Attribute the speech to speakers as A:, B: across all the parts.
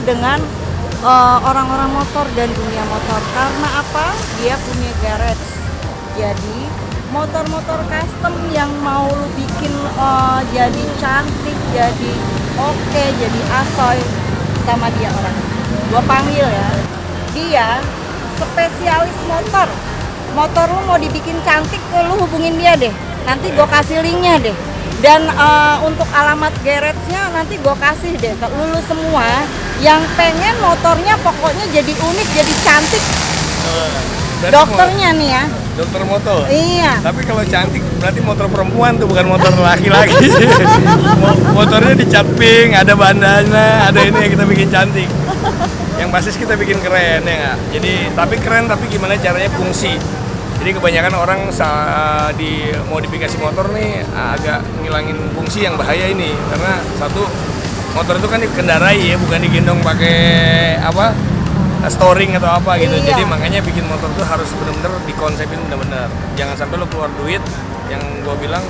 A: kenal dengan orang-orang motor dan dunia motor. Karena apa? Dia punya garage. Jadi motor-motor custom yang mau lu bikin jadi cantik, jadi oke, jadi asoy, sama dia orang. Gua panggil ya. Dia spesialis motor. Motor lu mau dibikin cantik, lu hubungin dia deh. Nanti gue kasih linknya deh. Dan untuk alamat garage-nya nanti gue kasih deh ke lu semua yang pengen motornya pokoknya jadi unik, jadi cantik. Dokternya nih ya.
B: Dokter motor?
A: Iya.
B: Tapi kalau cantik berarti motor perempuan tuh, bukan motor laki-laki. Motornya dicat pink, ada bandana, ada ini yang kita bikin cantik. Yang basis kita bikin keren ya nggak? Jadi tapi keren, tapi gimana caranya fungsi. Jadi kebanyakan orang di modifikasi motor nih agak ngilangin fungsi yang bahaya ini, karena satu, motor itu kan dikendarai ya, bukan digendong pakai apa storing atau apa gitu.
A: Iya.
B: Jadi makanya bikin motor tuh harus benar-benar dikonsepin benar-benar. Jangan sampai lo keluar duit yang gue bilang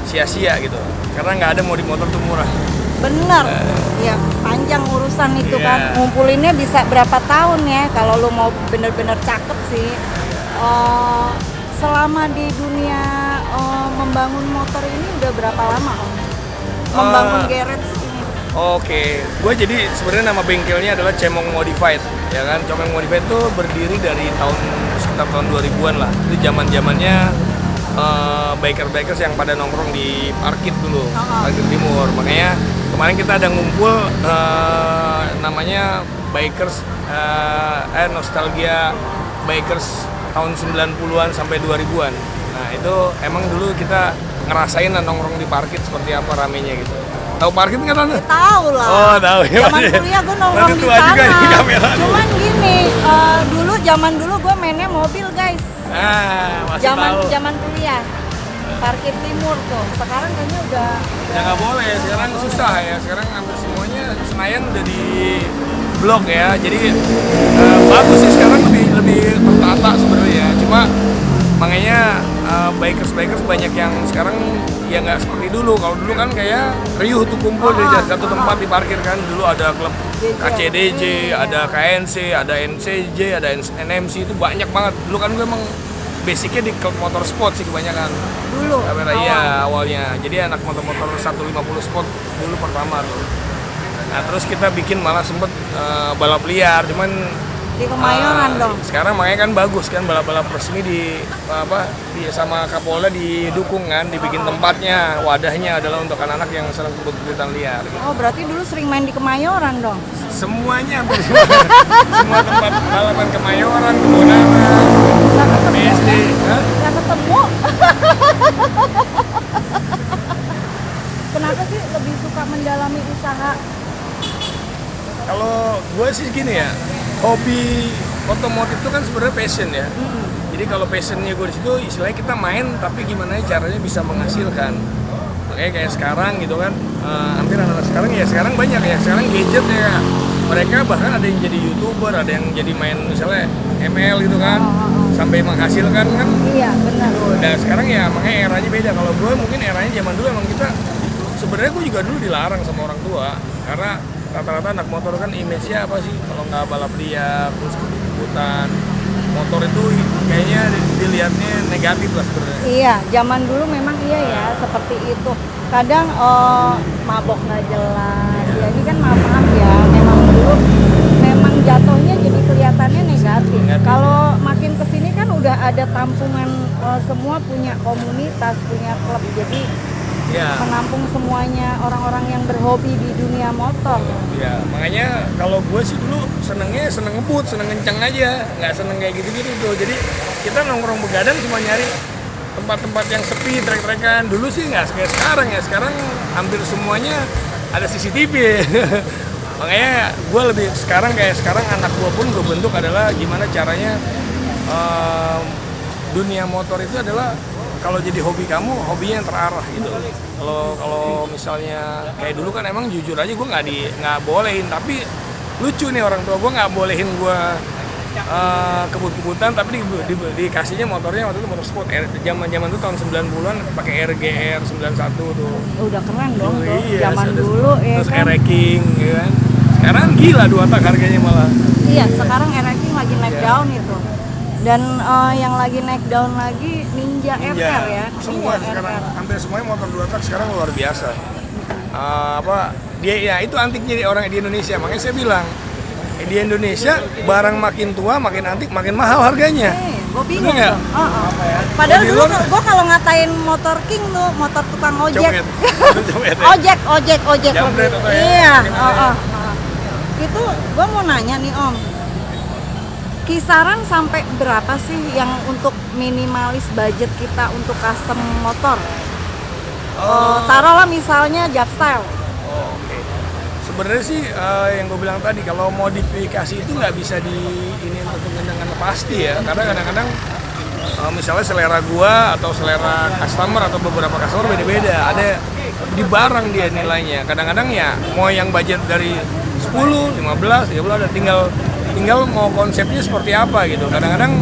B: sia-sia gitu, karena nggak ada modif motor tuh murah.
A: Bener, ya panjang urusan itu
B: Iya.
A: kan. Ngumpulinnya bisa berapa tahun ya kalau lu mau bener-bener cakep sih. Selama di dunia membangun motor ini udah berapa lama Om? Membangun garage ini?
B: Oke, gue jadi sebenarnya nama bengkelnya adalah Cemong Modified, ya kan? Cemong Modified itu berdiri dari sekitar tahun 2000-an lah. Itu zaman-zamannya bikers yang pada nongkrong di Parkit dulu, Parkit Timur. Makanya kemarin kita ada ngumpul namanya Bikers Nostalgia Bikers tahun 90-an sampai 2000-an. Nah, itu emang dulu kita ngerasain nongkrong di Parkit seperti apa ramenya gitu. Tahu Parkit nggak Tante?
A: Tahu lah.
B: Oh, tahu ya.
A: Zaman kuliah gue nongkrong di
B: Tua juga
A: sana.
B: di kamera.
A: Cuman gini, zaman dulu gue mainnya mobil guys.
B: Masih tahu.
A: Zaman kuliah. Parkir Timur tuh. Sekarang kayaknya udah
B: Ya nggak boleh, sekarang susah ya. Sekarang hampir semuanya Senayan udah di blok ya. Jadi bagus sih sekarang, lebih tertata sebenarnya. Cuma makanya bikers banyak yang sekarang ya nggak seperti dulu. Kalau dulu kan kayak riuh tuh kumpul di satu tempat di parkir kan. Dulu ada klub KCDJ, ada KNC, ada NCJ, ada NMC, itu banyak banget. Dulu kan gue emang basicnya di klub motorsport sih kebanyakan.
A: dulu.
B: Iya awalnya. Jadi anak motor-motor 150 sport dulu pertama tuh. Nah terus kita bikin malah sempet balap liar, cuman
A: Di Kemayoran dong.
B: sekarang makanya kan bagus kan, balap-balap resmi di sama Kapolda didukung kan, dibikin tempatnya, wadahnya adalah untuk anak-anak yang senang kebut-kebutan liar gitu.
A: Oh berarti dulu sering main di Kemayoran dong.
B: Semuanya hampir semua tempat balapan Kemayoran, Kebunaran, BSD.
A: Gak ketemu. Kenapa sih lebih suka mendalami usaha?
B: Kalau gue sih gini ya, hobi otomotif itu kan sebenarnya passion ya. Jadi kalau passionnya gue di situ, istilahnya kita main, tapi gimana caranya bisa menghasilkan. Makanya kayak sekarang gitu kan, hampir anak-anak sekarang ya sekarang banyak ya, sekarang gadget ya. Mereka bahkan ada yang jadi YouTuber, ada yang jadi main misalnya ML gitu kan, sampai menghasilkan kan.
A: Iya benar.
B: Nah sekarang ya makanya eranya beda. Kalau gue mungkin eranya zaman dulu emang kita, sebenarnya gue juga dulu dilarang sama orang tua, karena rata-rata anak motor kan image-nya apa sih, kalau nggak balap liar, terus kebut-kebutan, motor itu kayaknya dilihatnya negatif lah sebenarnya.
A: Iya, zaman dulu memang iya ya, seperti itu. Kadang mabok nggak jelas. Ya ini kan maaf ya, memang dulu memang jatuhnya jadi kelihatannya negatif. Kalau makin kesini kan udah ada tampungan, semua punya komunitas, punya klub, jadi menampung semuanya orang-orang yang berhobi di dunia motor.
B: Ya, makanya kalau gue sih dulu seneng ngebut, seneng kenceng aja, nggak seneng kayak gitu-gitu tuh. Jadi kita nongkrong begadang cuma nyari tempat-tempat yang sepi, trek-trekan. Dulu sih nggak kayak sekarang ya, sekarang hampir semuanya ada CCTV ya. Makanya gue lebih sekarang anak gue pun gue bentuk adalah gimana caranya dunia motor itu adalah, kalau jadi hobi kamu, hobinya yang terarah gitu. Kalau misalnya kayak dulu kan emang jujur aja gue nggak bolehin, tapi lucu nih orang tua gue nggak bolehin gue kebut-kebutan, tapi dikasihnya motornya waktu itu motor sport. Zaman itu tahun 90-an pakai RGR 91 tuh.
A: Udah keren dong tuh,
B: Iya,
A: zaman dulu ya
B: terus
A: kan.
B: Air King, ya kan. Sekarang gila 2 tak harganya malah.
A: Iya, sekarang NXT lagi naik
B: Iya.
A: daun itu. Dan yang lagi naik daun lagi Ninja FR ya.
B: Semua
A: Ninja
B: sekarang
A: FR.
B: hampir semuanya motor 2 tak sekarang luar biasa. Dia ya itu antiknya di orang di Indonesia. Makanya saya bilang di Indonesia barang makin tua makin antik makin mahal harganya.
A: Gue bingung
B: Bener nggak?
A: tuh. Padahal
B: Di
A: dulu
B: luar-
A: gue kalau ngatain motor king tuh, motor tukang ojek.
B: Copet. Copet ya?
A: ojek.
B: Jambret
A: lebih.
B: atau ya?
A: Iya.
B: Gimana ya?
A: Itu gue mau nanya nih Om. Kisaran sampai berapa sih yang untuk minimalis budget kita untuk custom motor? Taruhlah misalnya Japstyle.
B: Oke. Sebenarnya sih yang gue bilang tadi kalau modifikasi itu nggak bisa ini untuk dengan pasti ya, karena kadang-kadang misalnya selera gua atau selera customer atau beberapa customer beda-beda. Ada di barang dia nilainya. Kadang-kadang ya mau yang budget dari 10, 15, 30 ada tinggal mau konsepnya seperti apa gitu. Kadang-kadang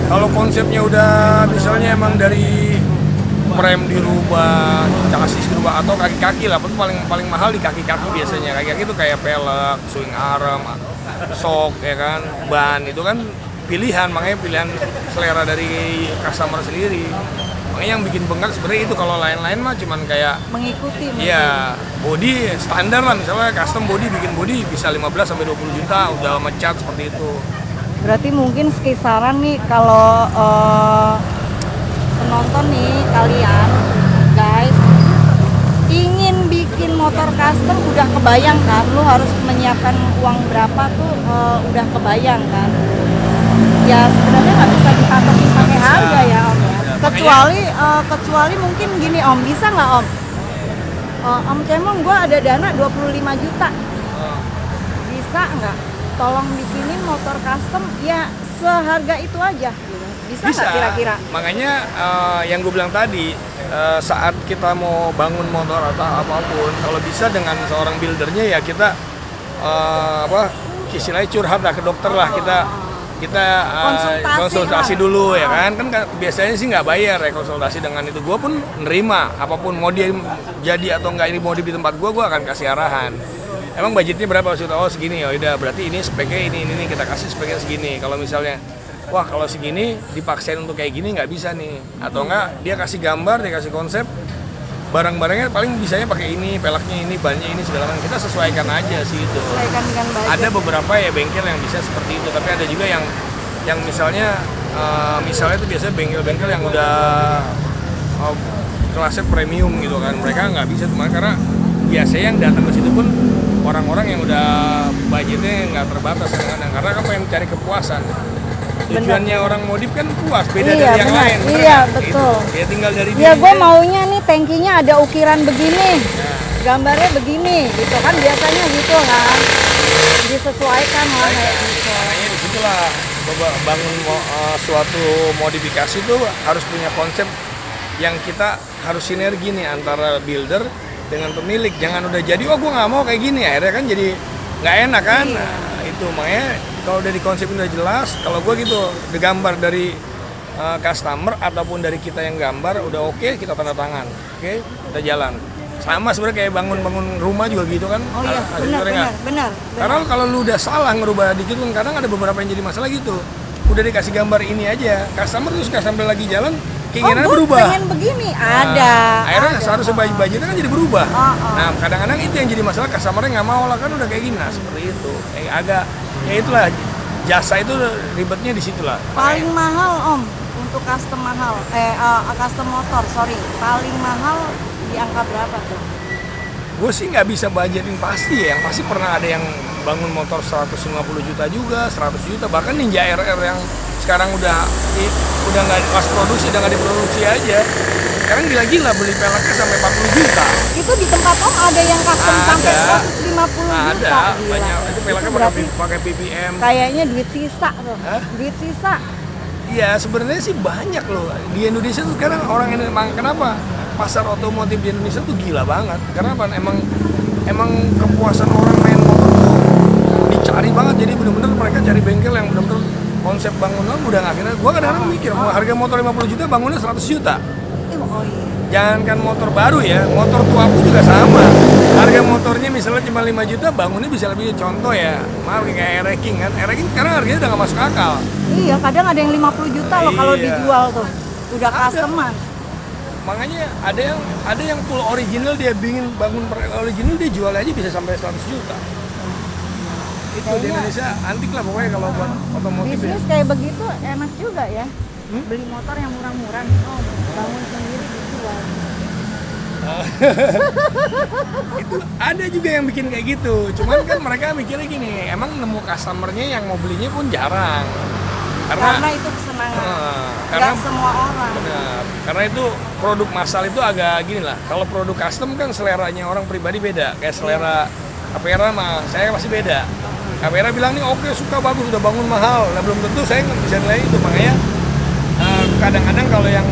B: kalau konsepnya udah misalnya emang dari rem dirubah, chassis dirubah atau kaki-kaki lah, itu paling mahal di kaki-kaki biasanya. Kaki-kaki itu kayak pelek, swing arm, shock ya kan, ban itu kan pilihan, makanya pilihan selera dari customer sendiri. Makanya yang bikin bengkak sebenarnya itu, kalau lain-lain mah cuman kayak
A: Mengikuti mungkin.
B: iya, body standar lah, misalnya custom body, bikin body bisa 15 sampai 20 juta udah mecat seperti itu.
A: Berarti mungkin kisaran nih kalau penonton nih kalian guys ingin bikin motor custom udah kebayang kan, lu harus menyiapkan uang berapa tuh udah kebayang kan. Ya sebenarnya nggak bisa dipatokin pakai harga ya Om ya. Kecuali mungkin gini Om, bisa nggak Om? Om Cemong, gue ada dana 25 juta. Bisa nggak? Tolong bikinin motor custom ya seharga itu aja. Bisa nggak kira-kira?
B: Makanya yang gue bilang tadi, saat kita mau bangun motor atau apapun, kalau bisa dengan seorang buildernya ya kita istilahnya curhat lah ke dokter lah, kita konsultasi dulu ya kan biasanya sih nggak bayar ya konsultasi dengan itu. Gue pun nerima apapun, mau dia jadi atau nggak ini modif di tempat gue akan kasih arahan. Emang budgetnya berapa? Oh segini, ya udah berarti ini speknya ini kita kasih speknya segini. Kalau misalnya wah kalau segini dipaksain untuk kayak gini nggak bisa nih, atau enggak dia kasih gambar, dia kasih konsep, barang-barangnya paling bisanya pakai ini, peleknya ini, bannya ini, segala macam, kita sesuaikan aja sih itu.
A: Sesuaikan dengan budget.
B: Ada beberapa ya bengkel yang bisa seperti itu, tapi ada juga yang misalnya itu biasanya bengkel-bengkel yang udah kelasnya premium gitu kan, mereka nggak bisa cuma karena biasanya yang datang ke situ pun orang-orang yang udah budgetnya nggak terbatas kadang-kadang, karena kan pengen cari kepuasan. Tujuannya orang modif kan puas, beda dari yang lain.
A: Iya, betul.
B: Gitu. Ya tinggal dari
A: Ya
B: diri
A: gue
B: dia.
A: maunya nih tankinya ada ukiran begini, gambarnya begini, gitu kan biasanya gitu kan, disesuaikan lah kayak gitu.
B: Makanya disitulah bangun suatu modifikasi itu harus punya konsep yang kita harus sinergi nih antara builder dengan pemilik. Jangan udah jadi, gue nggak mau kayak gini, akhirnya kan jadi nggak enak kan.
A: Iya.
B: Nah, itu makanya kalau dari konsep udah jelas, kalau gue gitu, digambar dari customer ataupun dari kita yang gambar udah oke, kita tanda tangan, oke, kita jalan. Sama sebenarnya kayak bangun rumah juga gitu kan.
A: Oh iya, benar.
B: Karena kalau lu udah salah ngerubah dikit pun kadang ada beberapa yang jadi masalah gitu. Udah dikasih gambar ini aja, customer lagi jalan keinginannya berubah.
A: Pengen begini, ada.
B: Akhirnya seharusnya budgetnya kan jadi berubah.
A: Oh.
B: Nah, kadang-kadang itu yang jadi masalah, customernya nggak mau lah kan udah kayak gini. Nah, seperti itu. Agak ya itulah, jasa itu ribetnya di situlah.
A: Paling mahal Om untuk custom motor, paling mahal di angka berapa tuh?
B: Gue sih nggak bisa budgetin pasti ya, yang pasti pernah ada yang bangun motor 150 juta juga, 100 juta, bahkan Ninja RR yang sekarang udah nggak pas produksi, udah nggak diproduksi aja. Sekarang gila-gila beli peleknya sampai 40 juta.
A: Itu di tempat Om ada yang custom sampai 150 juta.
B: Ada,
A: Gila.
B: banyak. Itu peleknya pakai PPM.
A: Kayaknya duit sisa tuh.
B: Hah?
A: Duit sisa.
B: Iya, sebenarnya sih banyak loh. Di Indonesia tuh sekarang orang ini, kenapa pasar otomotif di Indonesia tuh gila banget. Karena apa? Emang kepuasan orang main motor tuh dicari banget. Jadi bener-bener mereka cari bengkel yang bener-bener konsep bangunan udah. Akhirnya gua kadang-kadang mikir, harga motor 50 juta bangunnya 100 juta.
A: Oh iya.
B: jangankan motor baru ya, motor tua pun juga sama. Harga motornya misalnya cuma 5 juta, bangunnya bisa lebih. Contoh ya, maaf kayak Air-King kan. Air-King sekarang harganya udah nggak masuk akal.
A: Iya, kadang ada yang 50 juta loh kalau
B: Iya.
A: dijual tuh. Udah
B: Ada.
A: customan.
B: Makanya ada yang full original, dia bikin bangun original, dia jual aja bisa sampai 100 juta. Itu di
A: Kayaknya-
B: Indonesia antik lah pokoknya kalau buat otomotif ya.
A: Bisnis kayak begitu enak juga ya. Beli motor yang murah-murah, bangun sendiri dijual.
B: Itu ada juga yang bikin kayak gitu, cuman kan mereka mikirnya gini, emang nemu customernya yang mau belinya pun jarang
A: Karena itu kesenangan.
B: karena
A: Nggak semua orang.
B: benar, karena itu produk massal itu agak gini lah. Kalau produk custom kan seleranya orang pribadi beda, kayak selera Avera mah saya masih beda. Avera bilang nih oke, suka bagus, udah bangun mahal, nah belum tentu saya nggak bisa nilai itu. Makanya kadang-kadang kalau yang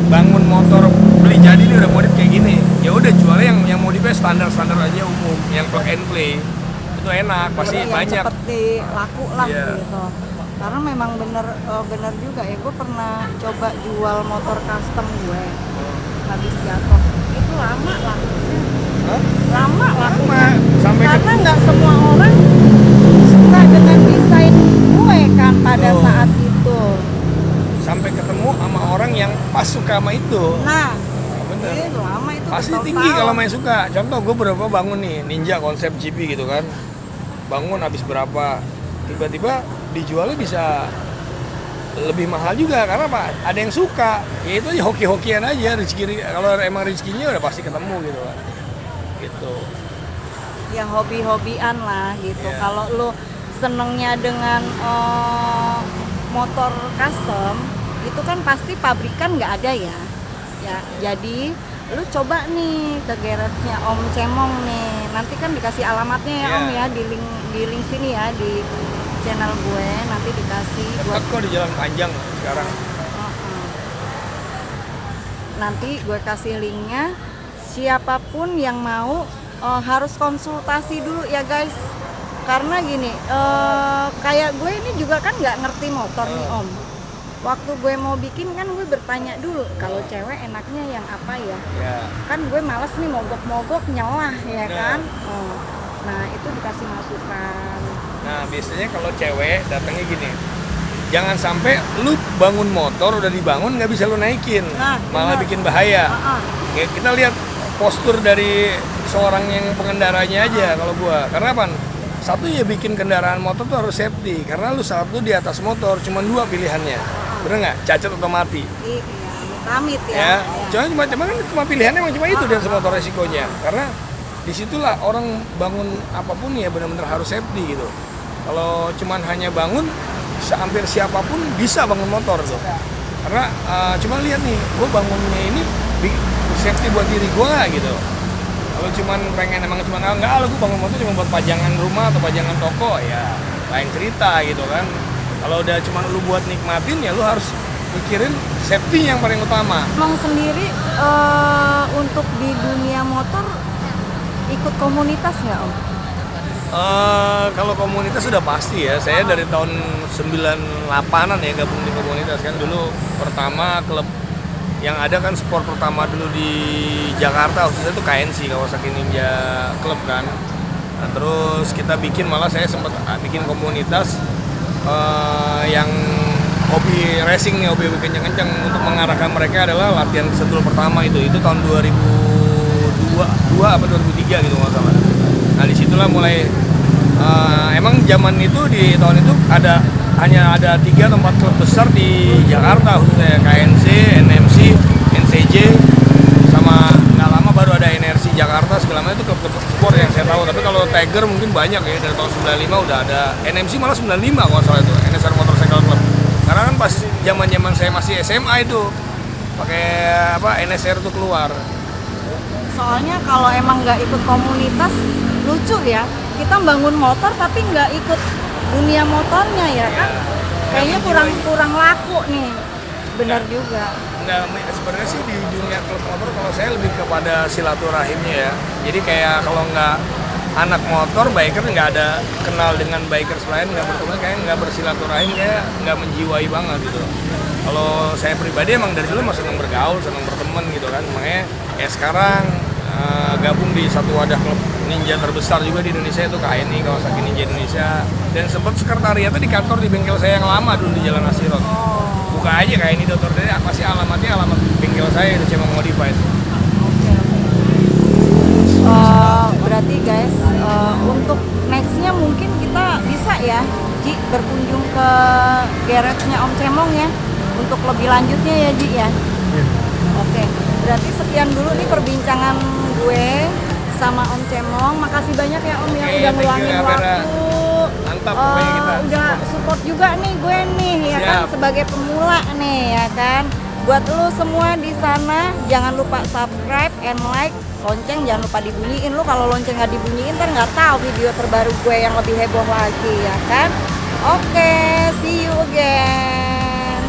B: bangun motor beli jadi ini udah modif kayak gini, ya udah jualnya yang modifnya standar aja umum, yang plug and play itu enak, pasti
A: Yang
B: banyak.
A: cepet laku lah
B: Iya.
A: gitu. Karena memang bener juga ya, gue pernah coba jual motor custom gue, habis jatuh itu lama lakunya.
B: Hah?
A: Lama
B: Lama sampai
A: karena nggak semua orang suka dengan desain gue kan pada
B: Betul.
A: saat itu.
B: sampai ketemu sama orang yang pas suka sama itu.
A: Nah,
B: Bener.
A: lama itu
B: Pasti
A: bertahun-tahun.
B: tinggi kalau main suka. Contoh gue berapa bangun nih Ninja konsep GP gitu kan, bangun habis berapa, tiba-tiba dijualnya bisa lebih mahal juga karena apa? Ada yang suka. Ya itu aja hoki-hokian aja, rezeki. Kalau emang rezekinya udah pasti ketemu gitu kan. Gitu.
A: Ya hobi-hobian lah gitu.
B: Iya.
A: Kalau lu senengnya dengan motor custom, itu kan pasti pabrikan nggak ada ya. Ya, jadi lu coba nih ke garage-nya Om Cemong nih. Nanti kan dikasih alamatnya ya
B: Iya.
A: Om ya di link sini ya di channel gue, nanti dikasih buat
B: Dekat kok di Jalan Panjang sekarang.
A: nanti gue kasih linknya. Siapapun yang mau harus konsultasi dulu ya guys, karena gini kayak gue ini juga kan nggak ngerti motor nih Om. Waktu gue mau bikin kan gue bertanya dulu, kalau cewek enaknya yang apa ya,
B: Ya.
A: kan gue males nih mogok-mogok nyelah ya
B: Nah.
A: kan. Nah itu dikasih masukan.
B: Nah, biasanya kalau cewek datangnya gini. Jangan sampai lu bangun motor udah dibangun nggak bisa lu naikin,
A: Nah,
B: malah
A: benar.
B: bikin bahaya.
A: Ah, ah.
B: Ya, kita lihat postur dari seorang yang pengendaranya aja kalau gua. Karena apa? Satu ya bikin kendaraan motor tuh harus safety. Karena lu satu di atas motor cuma dua pilihannya. Bener nggak? Cacat atau mati.
A: Iya, amit
B: Ya.
A: ya.
B: Cuma pilihannya emang cuma itu di atas motor resikonya. Karena disitulah orang bangun apapun ya benar-benar harus safety gitu. Kalau cuman hanya bangun, hampir siapapun bisa bangun motor tuh. Karena cuma lihat nih, gue bangunnya ini safety buat diri gue nggak gitu. Kalau cuman pengen emang cuma nggak, gue bangun motor cuma buat pajangan rumah atau pajangan toko ya lain cerita gitu kan. Kalau udah cuma lu buat nikmatin ya lu harus mikirin safety yang paling utama.
A: Emang sendiri untuk di dunia motor ikut komunitas nggak Om?
B: Kalau komunitas sudah pasti ya. Saya dari tahun 98-an ya gabung di komunitas kan. Dulu pertama klub yang ada kan sport pertama dulu di Jakarta khususnya itu KNC, Kawasaki Ninja Club kan. Nah, terus kita bikin, malah saya sempat bikin komunitas yang hobi racing nih, hobi kenceng-kenceng, untuk mengarahkan mereka adalah latihan setul pertama itu tahun 2002 apa 2003 gitu nggak salah. Nah disitulah mulai emang zaman itu di tahun itu hanya ada 3 atau 4 klub besar di Jakarta khususnya, KNC, NMC, NCJ, sama nggak lama baru ada NRC Jakarta, segala macam itu klub sport yang saya tahu. Tapi kalau Tiger mungkin banyak ya, dari tahun 95 udah ada, NMC malah 95 kalau salah itu, NSR Motorcycle Club. Karena kan pas zaman saya masih SMA itu pakai NSR itu keluar.
A: Soalnya kalau emang nggak ikut komunitas lucu ya, kita bangun motor tapi nggak ikut dunia motornya ya kan? Kayaknya kurang laku nih. Benar juga.
B: Enggak, sebenarnya sih di dunia klub motor kalau saya lebih kepada silaturahimnya ya. Jadi kayak kalau nggak anak motor, biker nggak ada kenal dengan bikers lain, nggak berteman, kayak nggak bersilaturahim, kayak nggak menjiwai banget gitu. Kalau saya pribadi emang dari dulu masih senang bergaul, senang berteman gitu kan. Makanya ya sekarang gabung di satu wadah klub ninja terbesar juga di Indonesia, itu KNI, Kawasaki Ninja Indonesia. Dan sempat sekretariatnya di kantor di bengkel saya yang lama dulu di Jalan Asirot. Buka aja KNI Dr. Dede, masih alamatnya alamat bengkel saya itu Cemong Modified.
A: Berarti guys, untuk nextnya mungkin kita bisa ya Ji berkunjung ke garage-nya Om Cemong ya untuk lebih lanjutnya ya Ji ya. Oke, berarti sekian dulu nih perbincangan gue sama Om Cemong. Makasih banyak ya Om yang udah ngeluangin waktu.
B: Mantap pokoknya kita.
A: Udah support juga nih gue nih ya kan sebagai pemula nih ya kan. Buat lu semua di sana jangan lupa subscribe and like, lonceng jangan lupa dibunyiin. Lu kalau lonceng nggak dibunyiin ntar nggak tahu video terbaru gue yang lebih heboh lagi ya kan. Oke, see you again.